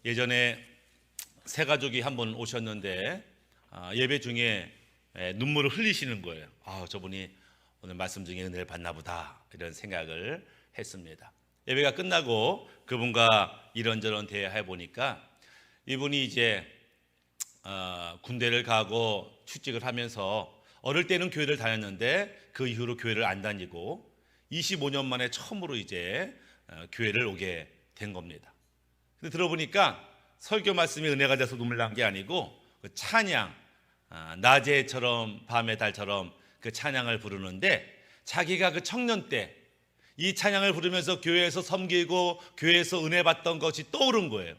예전에 세 가족이 한 번 오셨는데 예배 중에 눈물을 흘리시는 거예요. 저분이 오늘 말씀 중에 은혜를 받나 보다 이런 생각을 했습니다. 예배가 끝나고 그분과 이런저런 대화해 보니까 이분이 이제 군대를 가고 취직을 하면서 어릴 때는 교회를 다녔는데 그 이후로 교회를 안 다니고 25년 만에 처음으로 이제 교회를 오게 된 겁니다. 근데 들어보니까 설교 말씀이 은혜가 돼서 눈물 난 게 아니고 그 찬양, 낮에처럼 밤의 달처럼 그 찬양을 부르는데 자기가 그 청년 때 이 찬양을 부르면서 교회에서 섬기고 교회에서 은혜 받던 것이 떠오른 거예요.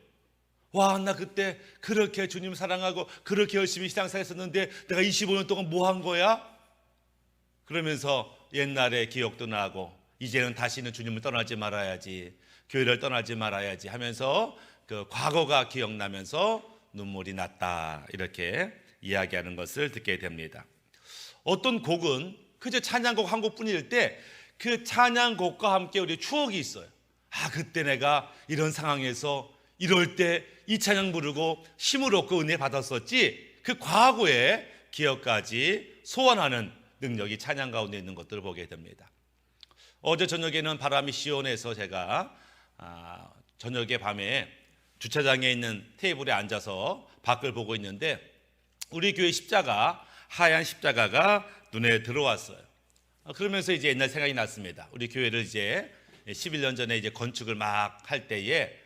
와, 나 그때 그렇게 주님 사랑하고 그렇게 열심히 신앙생활 했었는데 내가 25년 동안 뭐 한 거야? 그러면서 옛날의 기억도 나고 이제는 다시는 주님을 떠나지 말아야지, 교회를 떠나지 말아야지 하면서 그 과거가 기억나면서 눈물이 났다, 이렇게 이야기하는 것을 듣게 됩니다. 어떤 곡은 그저 찬양곡 한 곡뿐일 때 그 찬양곡과 함께 우리 추억이 있어요. 그때 내가 이런 상황에서 이럴 때 이 찬양 부르고 힘을 얻고 은혜 받았었지. 그 과거의 기억까지 소환하는 능력이 찬양 가운데 있는 것들을 보게 됩니다. 어제 저녁에는 바람이 시원해서 제가 저녁에 밤에 주차장에 있는 테이블에 앉아서 밖을 보고 있는데 우리 교회 십자가, 하얀 십자가가 눈에 들어왔어요. 그러면서 이제 옛날 생각이 났습니다. 우리 교회를 이제 11년 전에 이제 건축을 막 할 때에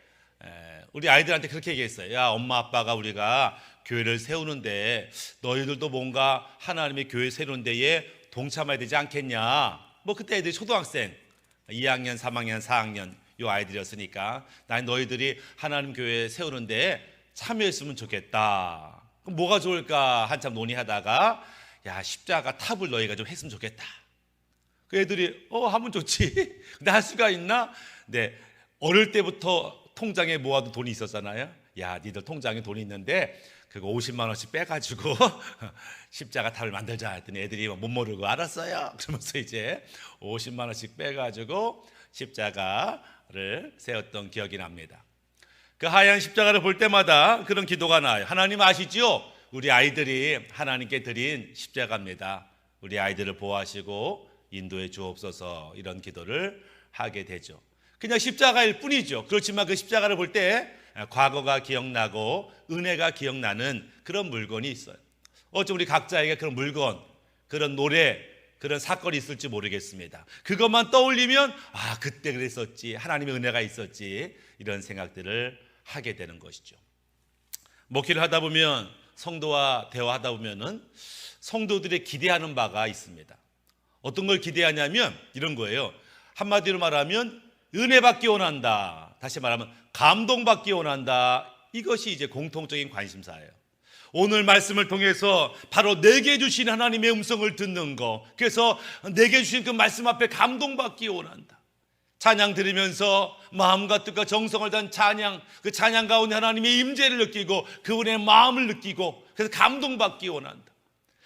우리 아이들한테 그렇게 얘기했어요. 야, 엄마 아빠가 우리가 교회를 세우는데 너희들도 뭔가 하나님의 교회 세우는 데에 동참해야 되지 않겠냐. 뭐 그때 애들이 초등학생 2학년, 3학년, 4학년 요 아이들이었으니까 난 너희들이 하나님 교회 세우는데 참여했으면 좋겠다. 그럼 뭐가 좋을까 한참 논의하다가 야, 십자가 탑을 너희가 좀 했으면 좋겠다. 그 애들이 하면 좋지. 근데 할 수가 있나? 네, 어릴 때부터 통장에 모아둔 돈이 있었잖아요. 야, 니들 통장에 돈이 있는데 그거 50만 원씩 빼가지고 십자가 탑을 만들자 했더니 애들이 못 모르고 알았어요. 그러면서 이제 50만 원씩 빼가지고 십자가를 세웠던 기억이 납니다. 그 하얀 십자가를 볼 때마다 그런 기도가 나요. 하나님 아시죠? 우리 아이들이 하나님께 드린 십자가입니다. 우리 아이들을 보호하시고 인도해 주옵소서, 이런 기도를 하게 되죠. 그냥 십자가일 뿐이죠. 그렇지만 그 십자가를 볼 때 과거가 기억나고 은혜가 기억나는 그런 물건이 있어요. 어쩜 우리 각자에게 그런 물건, 그런 노래, 그런 사건이 있을지 모르겠습니다. 그것만 떠올리면 그때 그랬었지, 하나님의 은혜가 있었지, 이런 생각들을 하게 되는 것이죠. 목회를 하다 보면, 성도와 대화하다 보면은 성도들이 기대하는 바가 있습니다. 어떤 걸 기대하냐면 이런 거예요. 한마디로 말하면 은혜 받기 원한다. 다시 말하면 감동 받기 원한다. 이것이 이제 공통적인 관심사예요. 오늘 말씀을 통해서 바로 내게 주신 하나님의 음성을 듣는 거, 그래서 내게 주신 그 말씀 앞에 감동받기 원한다. 찬양 들으면서 마음과 뜻과 정성을 다한 찬양, 그 찬양 가운데 하나님의 임재를 느끼고 그분의 마음을 느끼고 그래서 감동받기 원한다.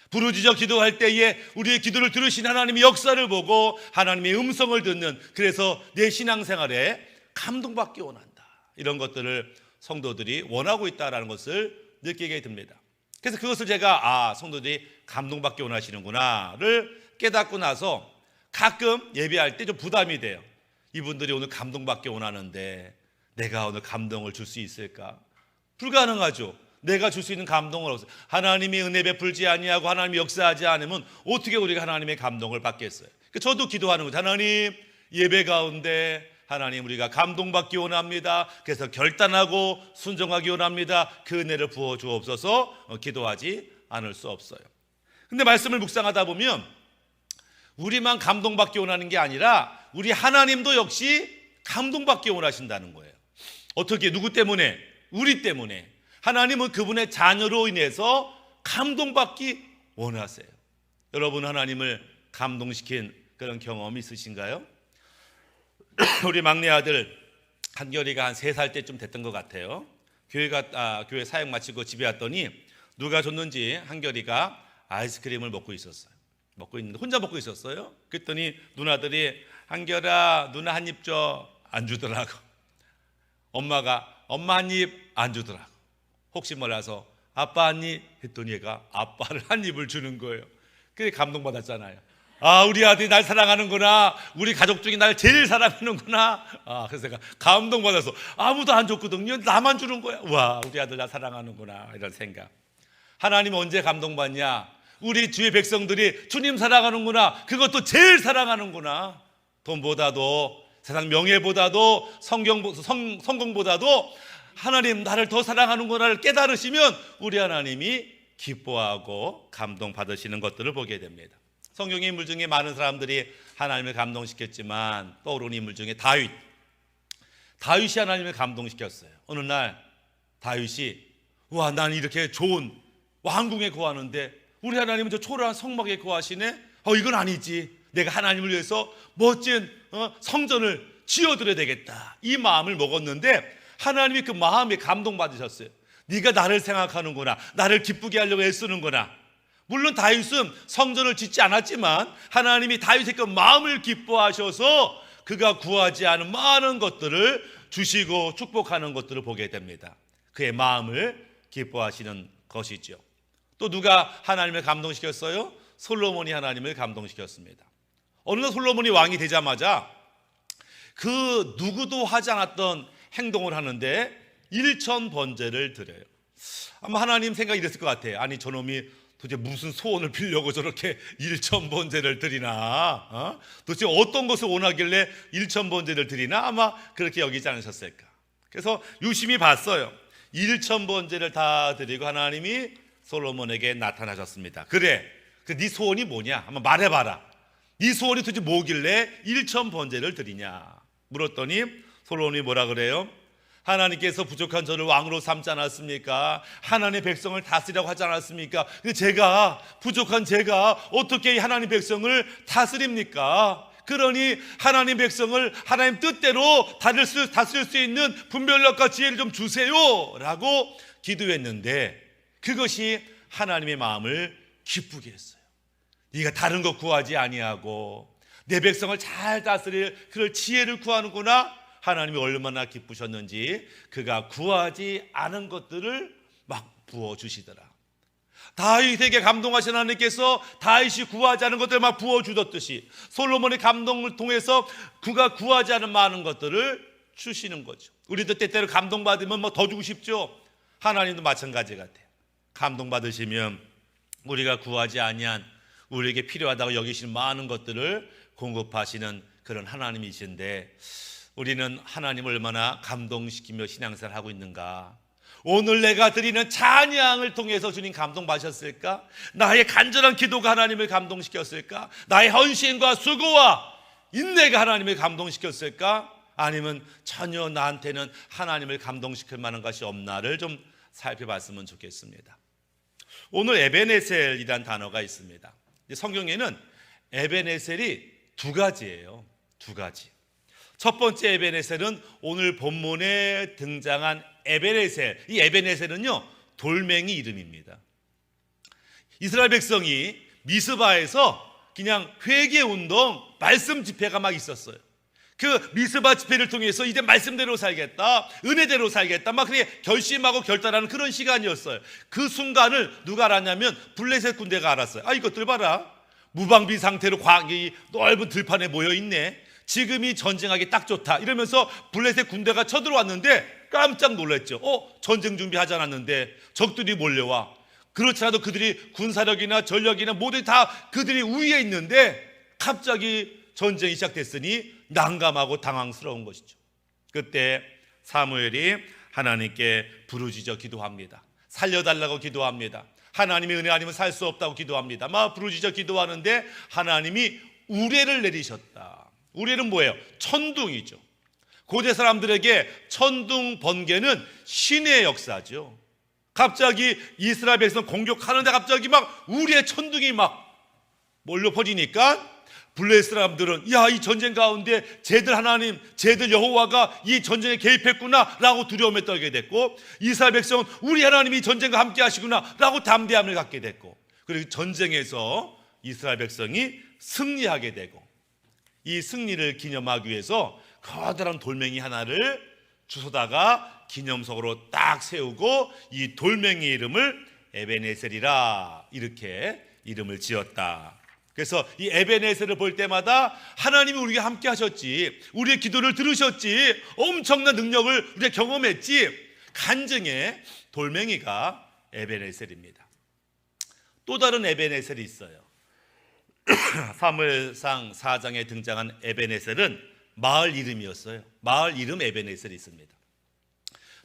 부르짖어 기도할 때에 우리의 기도를 들으신 하나님의 역사를 보고 하나님의 음성을 듣는, 그래서 내 신앙생활에 감동받기 원한다. 이런 것들을 성도들이 원하고 있다는 것을 느끼게 됩니다. 그래서 그것을 제가 성도들이 감동받기 원하시는구나를 깨닫고 나서 가끔 예배할 때 좀 부담이 돼요. 이분들이 오늘 감동받기 원하는데 내가 오늘 감동을 줄 수 있을까? 불가능하죠. 내가 줄 수 있는 감동을 없어요. 하나님이 은혜 베풀지 아니하고 하나님이 역사하지 않으면 어떻게 우리가 하나님의 감동을 받겠어요? 저도 기도하는 거죠. 하나님, 예배 가운데 하나님 우리가 감동받기 원합니다. 그래서 결단하고 순종하기 원합니다. 그 은혜를 부어 주옵소서. 기도하지 않을 수 없어요. 근데 말씀을 묵상하다 보면 우리만 감동받기 원하는 게 아니라 우리 하나님도 역시 감동받기 원하신다는 거예요. 어떻게? 누구 때문에? 우리 때문에. 하나님은 그분의 자녀로 인해서 감동받기 원하세요. 여러분, 하나님을 감동시킨 그런 경험이 있으신가요? 우리 막내 아들 한결이가 한 3살 때쯤 됐던 것 같아요. 교회 사역 마치고 집에 왔더니 누가 줬는지 한결이가 아이스크림을 먹고 있었어요. 먹고 있는데 혼자 먹고 있었어요. 그랬더니 누나들이 한결아, 누나 한 입 줘. 안 주더라고. 엄마가 엄마 한 입 안 주더라고. 혹시 몰라서 아빠 한 입 했더니 얘가 아빠를 한 입을 주는 거예요. 그게 감동받았잖아요. 아, 우리 아들이 날 사랑하는구나. 우리 가족 중에 날 제일 사랑하는구나. 그래서 제가 감동받아서 아무도 안 줬거든요. 나만 주는 거야. 와, 우리 아들 나 사랑하는구나. 이런 생각. 하나님 언제 감동받냐? 우리 주의 백성들이 주님 사랑하는구나. 그것도 제일 사랑하는구나. 돈보다도, 세상 명예보다도, 성공보다도 하나님 나를 더 사랑하는구나를 깨달으시면 우리 하나님이 기뻐하고 감동받으시는 것들을 보게 됩니다. 성경의 인물 중에 많은 사람들이 하나님을 감동시켰지만 떠오르는 인물 중에 다윗이 하나님을 감동시켰어요. 어느 날 다윗이 와, 난 이렇게 좋은 왕궁에 거하는데 우리 하나님은 저 초라한 성막에 거하시네? 이건 아니지. 내가 하나님을 위해서 멋진 성전을 지어드려야 되겠다. 이 마음을 먹었는데 하나님이 그 마음에 감동받으셨어요. 네가 나를 생각하는구나. 나를 기쁘게 하려고 애쓰는구나. 물론 다윗은 성전을 짓지 않았지만 하나님이 다윗의 그 마음을 기뻐하셔서 그가 구하지 않은 많은 것들을 주시고 축복하는 것들을 보게 됩니다. 그의 마음을 기뻐하시는 것이죠. 또 누가 하나님을 감동시켰어요? 솔로몬이 하나님을 감동시켰습니다. 어느 날 솔로몬이 왕이 되자마자 그 누구도 하지 않았던 행동을 하는데 1000번제를 드려요. 아마 하나님 생각이 이랬을 것 같아요. 아니, 저놈이 도대체 무슨 소원을 빌려고 저렇게 1000번제를 드리나? 도대체 어떤 것을 원하길래 1000번제를 드리나? 아마 그렇게 여기지 않으셨을까? 그래서 유심히 봤어요. 1000번제를 다 드리고 하나님이 솔로몬에게 나타나셨습니다. 그래, 네 소원이 뭐냐? 한번 말해봐라. 네 소원이 도대체 뭐길래 1000번제를 드리냐? 물었더니 솔로몬이 뭐라 그래요? 하나님께서 부족한 저를 왕으로 삼지 않았습니까? 하나님의 백성을 다스리라고 하지 않았습니까? 근데 부족한 제가 어떻게 하나님 백성을 다스립니까? 그러니 하나님 백성을 하나님 뜻대로 다스릴 수 있는 분별력과 지혜를 좀 주세요 라고 기도했는데 그것이 하나님의 마음을 기쁘게 했어요. 네가 다른 것 구하지 아니하고 내 백성을 잘 다스릴 그럴 지혜를 구하는구나. 하나님이 얼마나 기쁘셨는지 그가 구하지 않은 것들을 막 부어주시더라. 다윗에게 감동하신 하나님께서 다윗이 구하지 않은 것들을 막 부어주셨듯이 솔로몬의 감동을 통해서 그가 구하지 않은 많은 것들을 주시는 거죠. 우리도 때때로 감동받으면 뭐 더 주고 싶죠. 하나님도 마찬가지 같아요. 감동받으시면 우리가 구하지 아니한 우리에게 필요하다고 여기시는 많은 것들을 공급하시는 그런 하나님이신데 우리는 하나님을 얼마나 감동시키며 신앙생활을 하고 있는가? 오늘 내가 드리는 찬양을 통해서 주님 감동받으셨을까? 나의 간절한 기도가 하나님을 감동시켰을까? 나의 헌신과 수고와 인내가 하나님을 감동시켰을까? 아니면 전혀 나한테는 하나님을 감동시킬 만한 것이 없나를 좀 살펴봤으면 좋겠습니다. 오늘 에베네셀이라는 단어가 있습니다. 성경에는 에베네셀이 두 가지예요. 두 가지. 첫 번째 에베네셀은 오늘 본문에 등장한 에베네셀. 이 에베네셀은요, 돌멩이 이름입니다. 이스라엘 백성이 미스바에서 그냥 회개 운동, 말씀 집회가 막 있었어요. 그 미스바 집회를 통해서 이제 말씀대로 살겠다, 은혜대로 살겠다, 막 그렇게 결심하고 결단하는 그런 시간이었어요. 그 순간을 누가 알았냐면 블레셋 군대가 알았어요. 이것들 봐라. 무방비 상태로 이 넓은 들판에 모여 있네. 지금이 전쟁하기 딱 좋다. 이러면서 블레셋 군대가 쳐들어왔는데 깜짝 놀랐죠. 전쟁 준비하지 않았는데 적들이 몰려와. 그렇지 않아도 그들이 군사력이나 전력이나 모두 다 그들이 우위에 있는데 갑자기 전쟁이 시작됐으니 난감하고 당황스러운 것이죠. 그때 사무엘이 하나님께 부르짖어 기도합니다. 살려달라고 기도합니다. 하나님의 은혜 아니면 살 수 없다고 기도합니다. 막 부르짖어 기도하는데 하나님이 우레를 내리셨다. 우레는 뭐예요? 천둥이죠. 고대 사람들에게 천둥 번개는 신의 역사죠. 갑자기 이스라엘 백성 공격하는데 갑자기 막 우레의 천둥이 막 몰려 퍼지니까 블레셋 사람들은 이 전쟁 가운데 쟤들 하나님, 쟤들 여호와가 이 전쟁에 개입했구나 라고 두려움에 떨게 됐고, 이스라엘 백성은 우리 하나님이 전쟁과 함께 하시구나 라고 담대함을 갖게 됐고, 그리고 전쟁에서 이스라엘 백성이 승리하게 되고, 이 승리를 기념하기 위해서 커다란 돌멩이 하나를 주워다가 기념석으로 딱 세우고 이 돌멩이 이름을 에베네셀이라 이렇게 이름을 지었다. 그래서 이 에베네셀을 볼 때마다 하나님이 우리가 함께 하셨지, 우리의 기도를 들으셨지, 엄청난 능력을 우리가 경험했지, 간증의 돌멩이가 에베네셀입니다. 또 다른 에베네셀이 있어요. 사무엘상 4장에 등장한 에베네셀은 마을 이름이었어요. 마을 이름 에베네셀이 있습니다.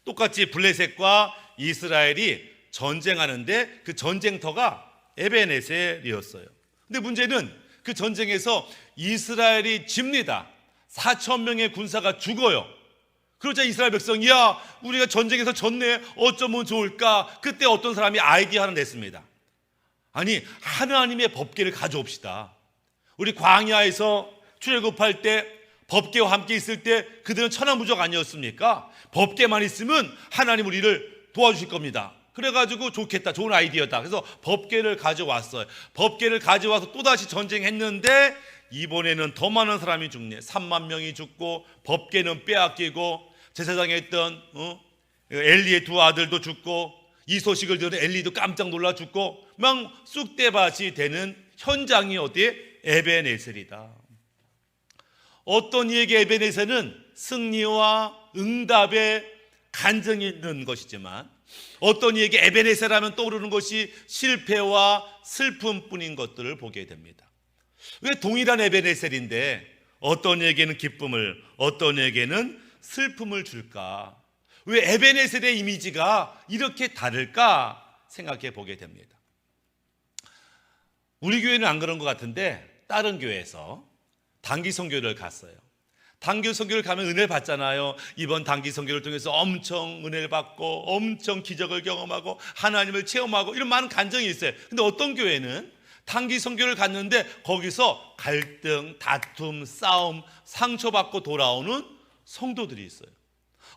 똑같이 블레셋과 이스라엘이 전쟁하는데 그 전쟁터가 에베네셀이었어요. 근데 문제는 그 전쟁에서 이스라엘이 집니다. 4,000명의 군사가 죽어요. 그러자 이스라엘 백성이 야, 우리가 전쟁에서 졌네, 어쩌면 좋을까? 그때 어떤 사람이 아이디어 하나 냈습니다. 아니, 하나님의 법궤를 가져옵시다. 우리 광야에서 출애굽할 때 법궤와 함께 있을 때 그들은 천하무적 아니었습니까? 법궤만 있으면 하나님 우리를 도와주실 겁니다. 그래가지고 좋겠다, 좋은 아이디어다. 그래서 법궤를 가져왔어요. 법궤를 가져와서 또다시 전쟁했는데 이번에는 더 많은 사람이 죽네. 3만 명이 죽고 법궤는 빼앗기고 제사장에 있던 엘리의 두 아들도 죽고 이 소식을 들은 엘리도 깜짝 놀라 죽고 막 쑥대밭이 되는 현장이 어디에? 에베네셀이다. 어떤 이에게 에베네셀은 승리와 응답의 간증이 있는 것이지만 어떤 이에게 에베네셀 하면 떠오르는 것이 실패와 슬픔뿐인 것들을 보게 됩니다. 왜 동일한 에베네셀인데 어떤 이에게는 기쁨을, 어떤 이에게는 슬픔을 줄까? 왜 에베네셀의 이미지가 이렇게 다를까 생각해 보게 됩니다. 우리 교회는 안 그런 것 같은데 다른 교회에서 단기 선교를 갔어요. 단기 선교를 가면 은혜를 받잖아요. 이번 단기 선교를 통해서 엄청 은혜를 받고 엄청 기적을 경험하고 하나님을 체험하고 이런 많은 간증이 있어요. 근데 어떤 교회는 단기 선교를 갔는데 거기서 갈등, 다툼, 싸움, 상처받고 돌아오는 성도들이 있어요.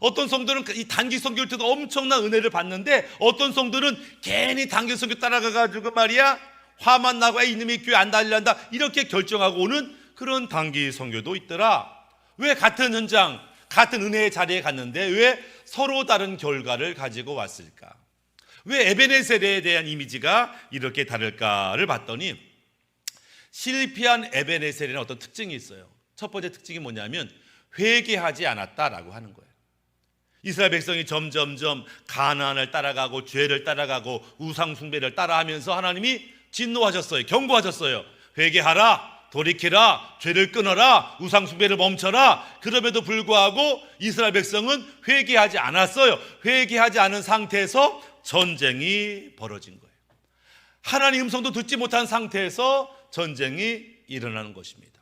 어떤 성도는 이 단기 선교를 통해서 엄청난 은혜를 받는데 어떤 성도는 괜히 단기 선교 따라가가지고 말이야 화만 나고 이놈이 교회 안 다닐란다 이렇게 결정하고 오는 그런 단기 선교도 있더라. 왜 같은 현장, 같은 은혜의 자리에 갔는데 왜 서로 다른 결과를 가지고 왔을까? 왜 에베네셀에 대한 이미지가 이렇게 다를까를 봤더니 실패한 에베네셀에는 어떤 특징이 있어요. 첫 번째 특징이 뭐냐면 회개하지 않았다라고 하는 거예요. 이스라엘 백성이 점점점 가나안을 따라가고 죄를 따라가고 우상 숭배를 따라하면서 하나님이 진노하셨어요. 경고하셨어요. 회개하라, 돌이키라, 죄를 끊어라, 우상 숭배를 멈춰라. 그럼에도 불구하고 이스라엘 백성은 회개하지 않았어요. 회개하지 않은 상태에서 전쟁이 벌어진 거예요. 하나님 음성도 듣지 못한 상태에서 전쟁이 일어나는 것입니다.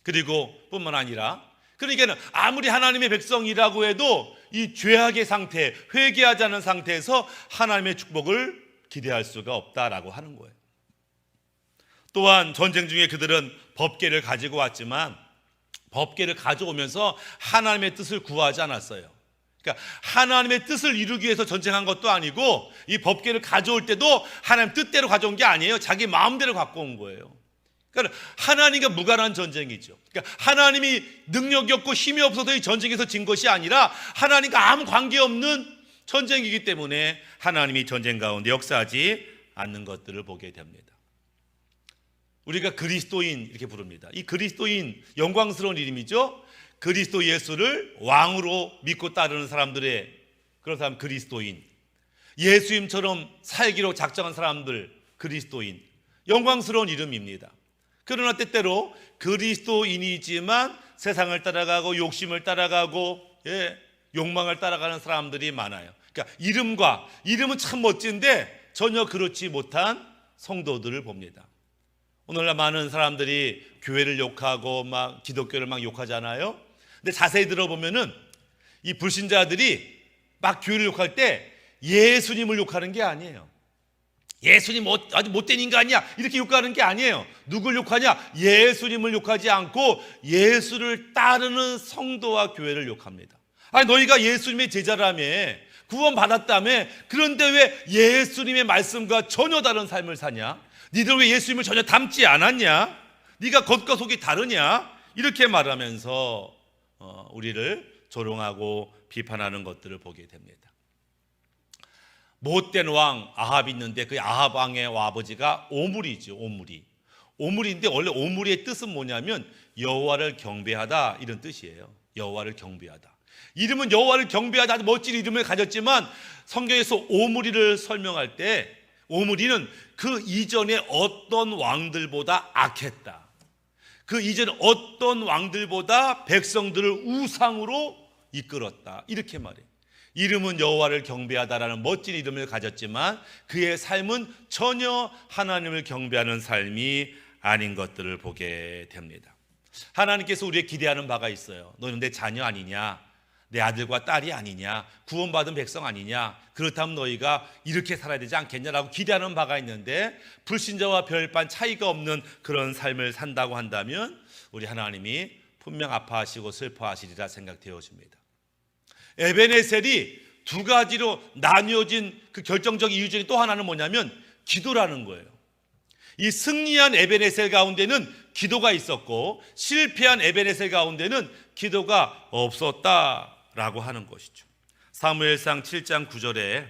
그리고 뿐만 아니라 그러니까는 아무리 하나님의 백성이라고 해도 이 죄악의 상태, 회개하지 않은 상태에서 하나님의 축복을 기대할 수가 없다라고 하는 거예요. 또한 전쟁 중에 그들은 법궤를 가지고 왔지만 법궤를 가져오면서 하나님의 뜻을 구하지 않았어요. 그러니까 하나님의 뜻을 이루기 위해서 전쟁한 것도 아니고 이 법궤를 가져올 때도 하나님 뜻대로 가져온 게 아니에요. 자기 마음대로 갖고 온 거예요. 그러니까 하나님과 무관한 전쟁이죠. 그러니까 하나님이 능력이 없고 힘이 없어서 이 전쟁에서 진 것이 아니라 하나님과 아무 관계없는 전쟁이기 때문에 하나님이 전쟁 가운데 역사하지 않는 것들을 보게 됩니다. 우리가 그리스도인 이렇게 부릅니다. 이 그리스도인 영광스러운 이름이죠. 그리스도 예수를 왕으로 믿고 따르는 사람들의 그런 사람 그리스도인, 예수님처럼 살기로 작정한 사람들 그리스도인, 영광스러운 이름입니다. 그러나 때때로 그리스도인이지만 세상을 따라가고 욕심을 따라가고 욕망을 따라가는 사람들이 많아요. 그러니까 이름은 참 멋진데 전혀 그렇지 못한 성도들을 봅니다. 오늘날 많은 사람들이 교회를 욕하고 막 기독교를 막 욕하잖아요. 근데 자세히 들어보면은 이 불신자들이 막 교회를 욕할 때 예수님을 욕하는 게 아니에요. 예수님 아주 못된 인간이야 이렇게 욕하는 게 아니에요. 누굴 욕하냐? 예수님을 욕하지 않고 예수를 따르는 성도와 교회를 욕합니다. 아니 너희가 예수님의 제자라며 구원 받았다며 그런데 왜 예수님의 말씀과 전혀 다른 삶을 사냐? 니들 왜 예수님을 전혀 닮지 않았냐? 네가 겉과 속이 다르냐? 이렇게 말하면서 우리를 조롱하고 비판하는 것들을 보게 됩니다. 못된 왕 아합이 있는데 그 아합 왕의 아버지가 오므리죠. 오므리인데 원래 오므리의 뜻은 뭐냐면 여호와를 경배하다 이런 뜻이에요. 여호와를 경배하다. 이름은 여호와를 경배하다 아주 멋진 이름을 가졌지만 성경에서 오므리를 설명할 때 오므리는 그 이전에 어떤 왕들보다 악했다. 그 이전 어떤 왕들보다 백성들을 우상으로 이끌었다. 이렇게 말해요. 이름은 여호와를 경배하다라는 멋진 이름을 가졌지만 그의 삶은 전혀 하나님을 경배하는 삶이 아닌 것들을 보게 됩니다. 하나님께서 우리에게 기대하는 바가 있어요. 너는 내 자녀 아니냐? 내 아들과 딸이 아니냐? 구원받은 백성 아니냐? 그렇다면 너희가 이렇게 살아야 되지 않겠냐라고 기대하는 바가 있는데 불신자와 별반 차이가 없는 그런 삶을 산다고 한다면 우리 하나님이 분명 아파하시고 슬퍼하시리라 생각되어집니다. 에베네셀이 두 가지로 나뉘어진 그 결정적 이유 중에 또 하나는 뭐냐면 기도라는 거예요. 이 승리한 에베네셀 가운데는 기도가 있었고 실패한 에베네셀 가운데는 기도가 없었다라고 하는 것이죠. 사무엘상 7장 9절에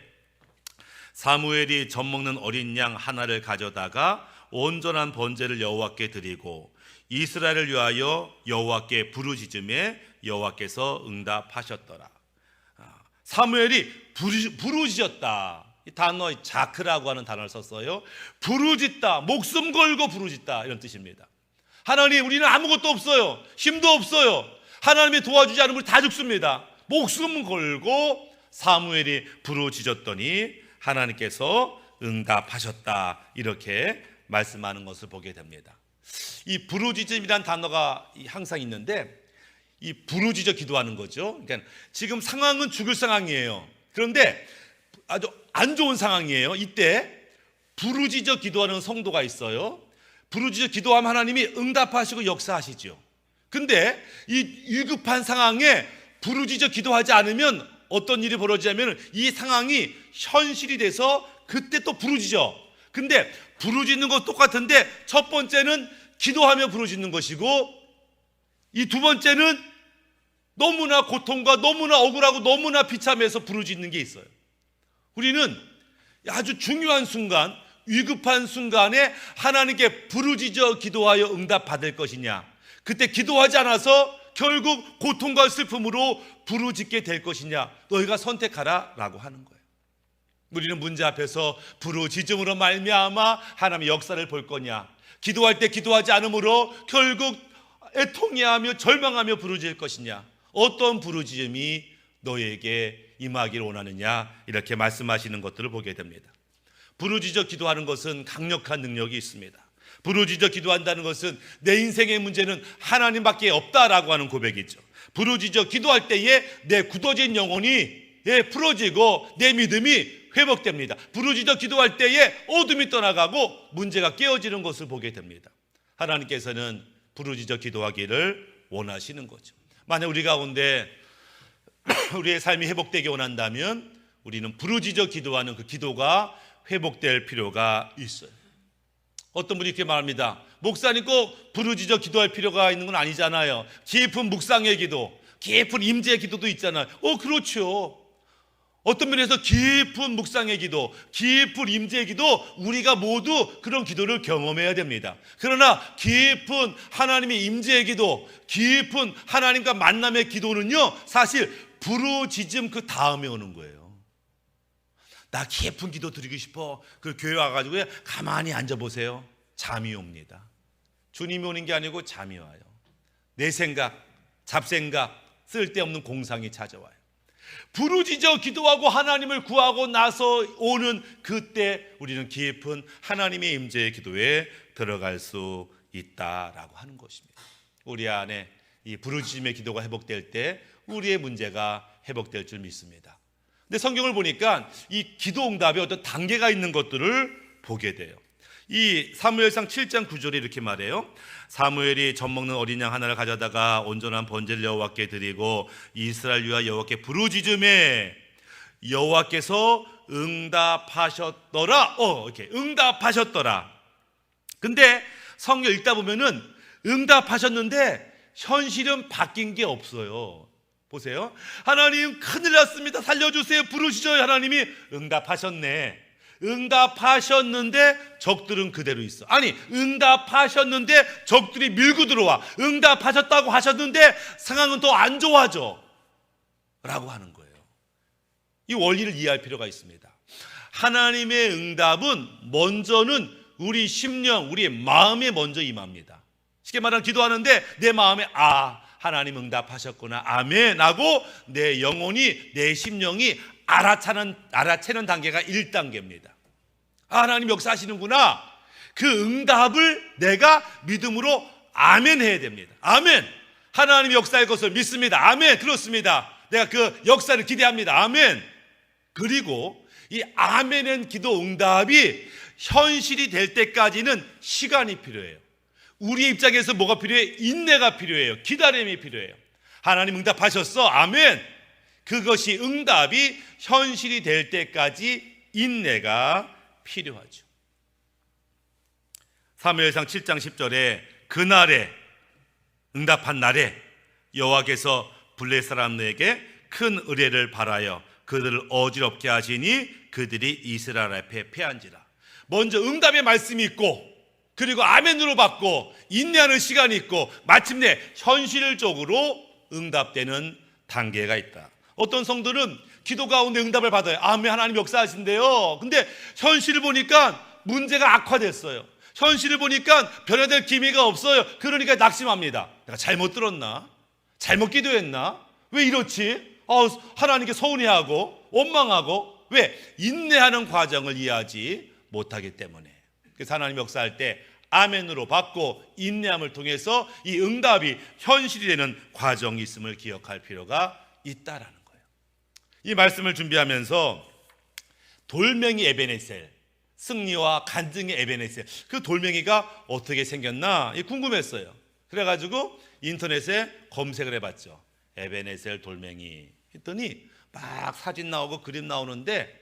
사무엘이 젖먹는 어린 양 하나를 가져다가 온전한 번제를 여호와께 드리고 이스라엘을 위하여 여호와께 부르짖음에 여호와께서 응답하셨더라. 사무엘이 부르짖었다. 이 단어 자크라고 하는 단어를 썼어요. 부르짖다, 목숨 걸고 부르짖다 이런 뜻입니다. 하나님, 우리는 아무것도 없어요. 힘도 없어요. 하나님이 도와주지 않으면 다 죽습니다. 목숨 걸고 사무엘이 부르짖었더니 하나님께서 응답하셨다 이렇게 말씀하는 것을 보게 됩니다. 이 부르짖음이란 단어가 항상 있는데 이 부르짖어 기도하는 거죠. 그러니까 지금 상황은 죽을 상황이에요. 그런데 아주 안 좋은 상황이에요. 이때 부르짖어 기도하는 성도가 있어요. 부르짖어 기도하면 하나님이 응답하시고 역사하시죠. 근데 이 위급한 상황에 부르짖어 기도하지 않으면 어떤 일이 벌어지냐면 이 상황이 현실이 돼서 그때 또 부르짖어. 근데 부르짖는 거 똑같은데 첫 번째는 기도하며 부르짖는 것이고 이 두 번째는 너무나 고통과 너무나 억울하고 너무나 비참해서 부르짖는 게 있어요. 우리는 아주 중요한 순간, 위급한 순간에 하나님께 부르짖어 기도하여 응답받을 것이냐, 그때 기도하지 않아서 결국 고통과 슬픔으로 부르짖게 될 것이냐, 너희가 선택하라 라고 하는 거예요. 우리는 문제 앞에서 부르짖음으로 말미암아 하나님의 역사를 볼 거냐, 기도할 때 기도하지 않으므로 결국 애통해하며 절망하며 부르짖을 것이냐, 어떤 부르짖음이 너에게 임하기를 원하느냐, 이렇게 말씀하시는 것들을 보게 됩니다. 부르짖어 기도하는 것은 강력한 능력이 있습니다. 부르짖어 기도한다는 것은 내 인생의 문제는 하나님밖에 없다라고 하는 고백이죠. 부르짖어 기도할 때에 내 굳어진 영혼이 풀어지고 내 믿음이 회복됩니다. 부르짖어 기도할 때에 어둠이 떠나가고 문제가 깨어지는 것을 보게 됩니다. 하나님께서는 부르짖어 기도하기를 원하시는 거죠. 만약 우리 가운데 우리의 삶이 회복되기 원한다면 우리는 부르짖어 기도하는 그 기도가 회복될 필요가 있어요. 어떤 분이 이렇게 말합니다. 목사님 꼭 부르짖어 기도할 필요가 있는 건 아니잖아요. 깊은 묵상의 기도, 깊은 임재의 기도도 있잖아요. 그렇죠. 어떤 면에서 깊은 묵상의 기도, 깊은 임재의 기도, 우리가 모두 그런 기도를 경험해야 됩니다. 그러나 깊은 하나님의 임재의 기도, 깊은 하나님과 만남의 기도는요, 사실 부르짖음 그 다음에 오는 거예요. 나 깊은 기도 드리고 싶어. 그 교회 와가지고 가만히 앉아보세요. 잠이 옵니다. 주님이 오는 게 아니고 잠이 와요. 내 생각, 잡생각, 쓸데없는 공상이 찾아와요. 부르짖어 기도하고 하나님을 구하고 나서 오는 그때 우리는 깊은 하나님의 임재의 기도에 들어갈 수 있다라고 하는 것입니다. 우리 안에 이 부르짖음의 기도가 회복될 때 우리의 문제가 회복될 줄 믿습니다. 근데 성경을 보니까 이 기도 응답에 어떤 단계가 있는 것들을 보게 돼요. 이 사무엘상 7장 9절에 이렇게 말해요. 사무엘이 젖먹는 어린 양 하나를 가져다가 온전한 번제를 여호와께 드리고 이스라엘 위하여 여호와께 부르짖음에 여호와께서 응답하셨더라. 이렇게 응답하셨더라. 근데 성경 읽다 보면은 응답하셨는데 현실은 바뀐 게 없어요. 보세요. 하나님 큰일 났습니다. 살려주세요. 부르시죠. 하나님이 응답하셨네. 응답하셨는데 적들은 그대로 있어. 아니, 응답하셨는데 적들이 밀고 들어와. 응답하셨다고 하셨는데 상황은 더 안 좋아져 라고 하는 거예요. 이 원리를 이해할 필요가 있습니다. 하나님의 응답은 먼저는 우리 심령, 우리의 마음에 먼저 임합니다. 쉽게 말하면 기도하는데 내 마음에 하나님 응답하셨구나, 아멘 하고 내 영혼이, 내 심령이 알아채는 단계가 1단계입니다. 하나님 역사하시는구나. 그 응답을 내가 믿음으로 아멘 해야 됩니다. 아멘. 하나님 역사할 것을 믿습니다. 아멘. 그렇습니다. 내가 그 역사를 기대합니다. 아멘. 그리고 이 아멘은 기도 응답이 현실이 될 때까지는 시간이 필요해요. 우리의 입장에서 뭐가 필요해? 인내가 필요해요. 기다림이 필요해요. 하나님 응답하셨어. 아멘. 그것이 응답이 현실이 될 때까지 인내가 필요하죠. 사무엘상 7장 10절에 그날에, 응답한 날에 여호와께서 블레 사람들에게 큰 의뢰를 바라여 그들을 어지럽게 하시니 그들이 이스라엘 앞에 패한지라. 먼저 응답의 말씀이 있고, 그리고 아멘으로 받고 인내하는 시간이 있고, 마침내 현실적으로 응답되는 단계가 있다. 어떤 성도는 기도 가운데 응답을 받아요. 아멘, 하나님 역사하신대요. 근데 현실을 보니까 문제가 악화됐어요. 현실을 보니까 변화될 기미가 없어요. 그러니까 낙심합니다. 내가 잘못 들었나? 잘못 기도했나? 왜 이렇지? 하나님께 서운해하고 원망하고. 왜? 인내하는 과정을 이해하지 못하기 때문에. 그래서 하나님 역사할 때 아멘으로 받고 인내함을 통해서 이 응답이 현실이 되는 과정이 있음을 기억할 필요가 있다라는 거예요. 이 말씀을 준비하면서 돌멩이 에베네셀, 승리와 간증의 에베네셀, 그 돌멩이가 어떻게 생겼나 궁금했어요. 그래가지고 인터넷에 검색을 해봤죠. 에베네셀 돌멩이 했더니 막 사진 나오고 그림 나오는데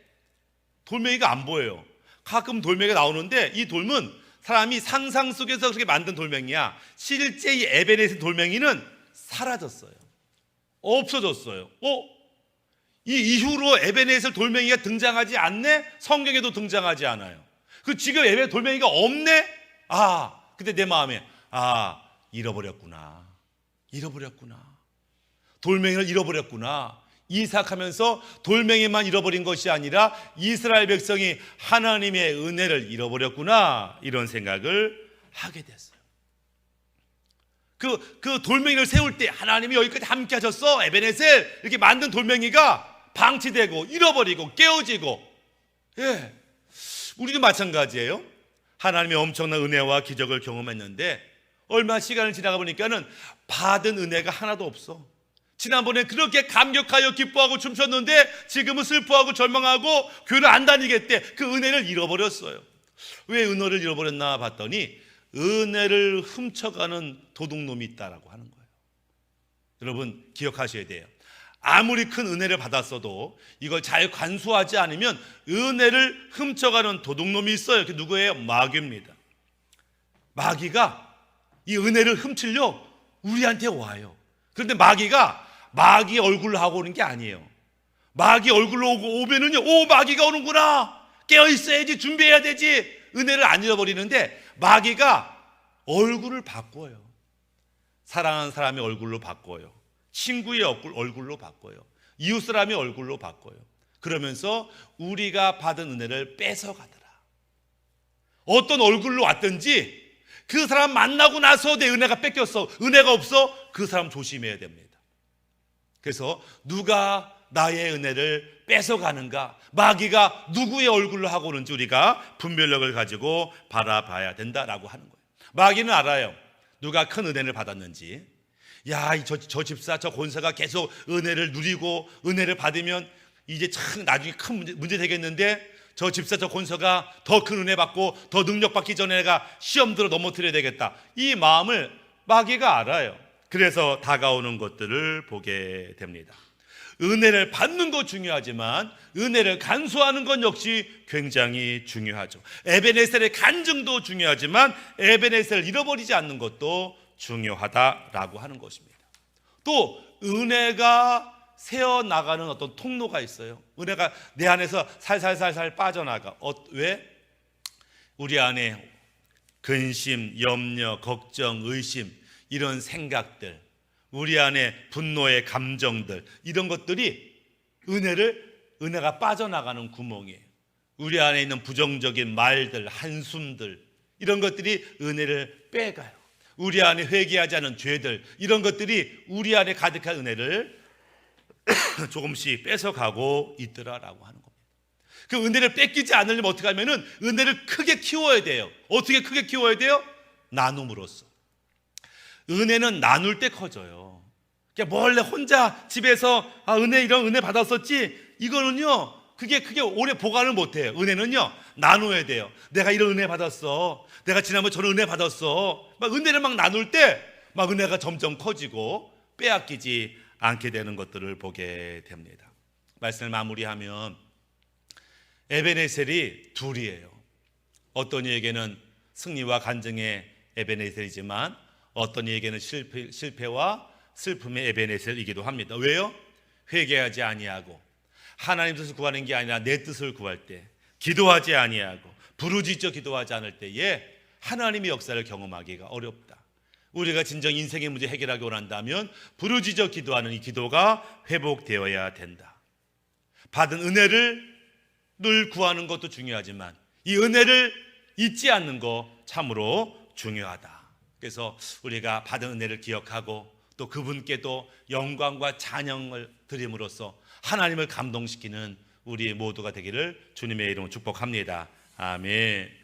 돌멩이가 안 보여요. 가끔 돌멩이가 나오는데 이 돌은 사람이 상상 속에서 그렇게 만든 돌멩이야. 실제 이 에베네셀 돌멩이는 사라졌어요. 없어졌어요. 이 이후로 에베네셀 돌멩이가 등장하지 않네? 성경에도 등장하지 않아요. 그 지금 에베네셀 돌멩이가 없네? 근데 내 마음에 잃어버렸구나. 돌멩이를 잃어버렸구나. 이 생각하면서 돌멩이만 잃어버린 것이 아니라 이스라엘 백성이 하나님의 은혜를 잃어버렸구나, 이런 생각을 하게 됐어요. 그 돌멩이를 세울 때 하나님이 여기까지 함께 하셨어, 에베네셀, 이렇게 만든 돌멩이가 방치되고 잃어버리고 깨어지고. 우리도 마찬가지예요. 하나님의 엄청난 은혜와 기적을 경험했는데 얼마 시간을 지나가 보니까는 받은 은혜가 하나도 없어. 지난번에 그렇게 감격하여 기뻐하고 춤췄는데 지금은 슬퍼하고 절망하고 교회를 안 다니겠대. 그 은혜를 잃어버렸어요. 왜 은혜를 잃어버렸나 봤더니 은혜를 훔쳐가는 도둑놈이 있다라고 하는 거예요. 여러분 기억하셔야 돼요. 아무리 큰 은혜를 받았어도 이걸 잘 관수하지 않으면 은혜를 훔쳐가는 도둑놈이 있어요. 그게 누구예요? 마귀입니다. 마귀가 이 은혜를 훔치려 우리한테 와요. 그런데 마귀가 마귀 얼굴로 하고 오는 게 아니에요. 마귀 얼굴로 오면은요, 마귀가 오는구나, 깨어있어야지, 준비해야 되지. 은혜를 안 잃어버리는데 마귀가 얼굴을 바꿔요. 사랑하는 사람의 얼굴로 바꿔요. 친구의 얼굴로 바꿔요. 이웃 사람의 얼굴로 바꿔요. 그러면서 우리가 받은 은혜를 뺏어가더라. 어떤 얼굴로 왔든지 그 사람 만나고 나서 내 은혜가 뺏겼어, 은혜가 없어, 그 사람 조심해야 됩니다. 그래서 누가 나의 은혜를 뺏어가는가, 마귀가 누구의 얼굴로 하고 오는지 우리가 분별력을 가지고 바라봐야 된다라고 하는 거예요. 마귀는 알아요. 누가 큰 은혜를 받았는지. 저 집사, 저 권사가 계속 은혜를 누리고 은혜를 받으면 이제 참 나중에 큰 문제 되겠는데, 저 집사, 저 권사가 더 큰 은혜 받고 더 능력 받기 전에 내가 시험 들어 넘어뜨려야 되겠다. 이 마음을 마귀가 알아요. 그래서 다가오는 것들을 보게 됩니다. 은혜를 받는 것 중요하지만 은혜를 간수하는 것 역시 굉장히 중요하죠. 에베네셀의 간증도 중요하지만 에베네셀을 잃어버리지 않는 것도 중요하다라고 하는 것입니다. 또 은혜가 새어나가는 어떤 통로가 있어요. 은혜가 내 안에서 살살살살 빠져나가. 왜? 우리 안에 근심, 염려, 걱정, 의심, 이런 생각들, 우리 안에 분노의 감정들, 이런 것들이 은혜가 빠져나가는 구멍이에요. 우리 안에 있는 부정적인 말들, 한숨들, 이런 것들이 은혜를 빼가요. 우리 안에 회개하지 않은 죄들, 이런 것들이 우리 안에 가득한 은혜를 조금씩 뺏어가고 있더라라고 하는 겁니다. 그 은혜를 뺏기지 않으려면 어떻게 하면은 은혜를 크게 키워야 돼요. 어떻게 크게 키워야 돼요? 나눔으로써. 은혜는 나눌 때 커져요. 그냥 원래 혼자 집에서 이런 은혜 받았었지, 이거는요 그게 오래 보관을 못해요. 은혜는요 나눠야 돼요. 내가 이런 은혜 받았어, 내가 지난번에 저런 은혜 받았어, 막 은혜를 막 나눌 때 막 은혜가 점점 커지고 빼앗기지 않게 되는 것들을 보게 됩니다. 말씀을 마무리하면 에베네셀이 둘이에요. 어떤 이에게는 승리와 간증의 에베네셀이지만 어떤 이에게는 실패와 슬픔의 에베네셀이기도 합니다. 왜요? 회개하지 아니하고 하나님 뜻을 구하는 게 아니라 내 뜻을 구할 때, 기도하지 아니하고 부르짖어 기도하지 않을 때에 하나님의 역사를 경험하기가 어렵다. 우리가 진정 인생의 문제 해결하기 원한다면 부르짖어 기도하는 이 기도가 회복되어야 된다. 받은 은혜를 늘 구하는 것도 중요하지만 이 은혜를 잊지 않는 거 참으로 중요하다. 그래서 우리가 받은 은혜를 기억하고 또 그분께도 영광과 찬양을 드림으로써 하나님을 감동시키는 우리 모두가 되기를 주님의 이름으로 축복합니다. 아멘.